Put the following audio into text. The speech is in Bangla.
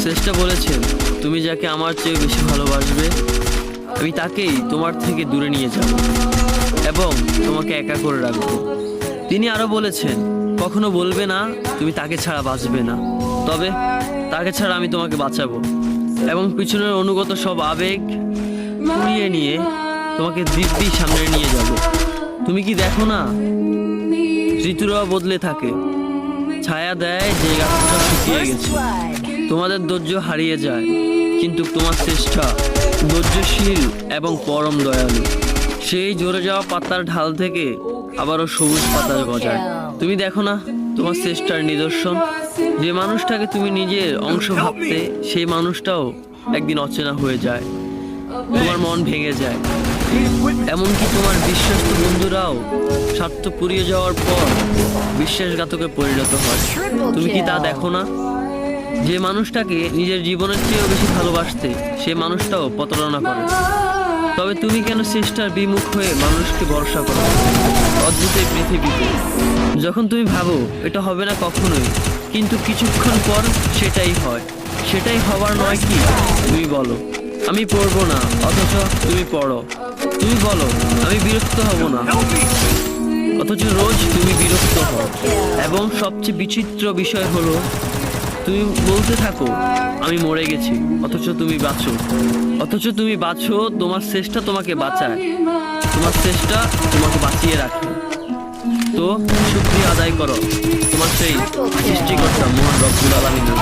শ্রেষ্ঠ বলেছেন, তুমি যাকে আমার চেয়ে বেশি ভালোবাসবে আমি তাকেই তোমার থেকে দূরে নিয়ে যাব এবং তোমাকে একা করে রাখবো। তিনি আরো বলেছেন, কখনো বলবে না তুমি তাকে ছাড়া বাঁচবে না, তবে তাকে ছাড়া আমি তোমাকে বাঁচাবো এবং পিছনের অনুগত সব আবেগ পুড়িয়ে নিয়ে তোমাকে দিব্যি সামনে নিয়ে যাব। তুমি কি দেখো না, ঋতুরা বদলে থাকে, ছায়া দেয় যে গাছটা শুকিয়ে গেছে, তোমাদের ধৈর্য হারিয়ে যায়, কিন্তু তোমার চেষ্টা ধৈর্যশীল এবং পরম দয়ালু। সেই ঝরে যাওয়া পাতার ঢাল থেকে আবারও সবুজ পাতা গজায়। তুমি দেখো না তোমার চেষ্টার নিদর্শন, যে মানুষটাকে তুমি নিজের অংশ ভাবতে সেই মানুষটাও একদিন অচেনা হয়ে যায়, তোমার মন ভেঙে যায়, এমনকি তোমার বিশ্বস্ত বন্ধুরাও স্বার্থ পুড়িয়ে যাওয়ার পর বিশ্বাসঘাতকে পরিণত হয়। তুমি কি তা দেখো না, যে মানুষটাকে নিজের জীবনের চেয়েও বেশি ভালোবাসতে সে মানুষটাও প্রতারণা করে। তবে তুমি কেন চেষ্টার বিমুখ হয়ে মানুষকে ভরসা করো অদ্ভুত এই পৃথিবীতে? যখন তুমি ভাবো এটা হবে না কখনোই, কিন্তু কিছুক্ষণ পর সেটাই হয়। সেটাই হবার নয় কি? তুমি বলো আমি পড়বো না, অথচ তুমি পড়ো। তুমি বলো আমি বিরক্ত হব না, অথচ রোজ তুমি বিরক্ত হও। এবং সবচেয়ে বিচিত্র বিষয় হলো তুমি বলতে থাকো আমি মরে গেছি, অথচ তুমি বাঁচো। তোমার চেষ্টা তোমাকে বাঁচায়, তোমার চেষ্টা তোমাকে বাঁচিয়ে রাখে। তো শুকরিয়া আদায় করো তোমার সেই সৃষ্টিকর্তা মহান রব্বুল আলামিনের।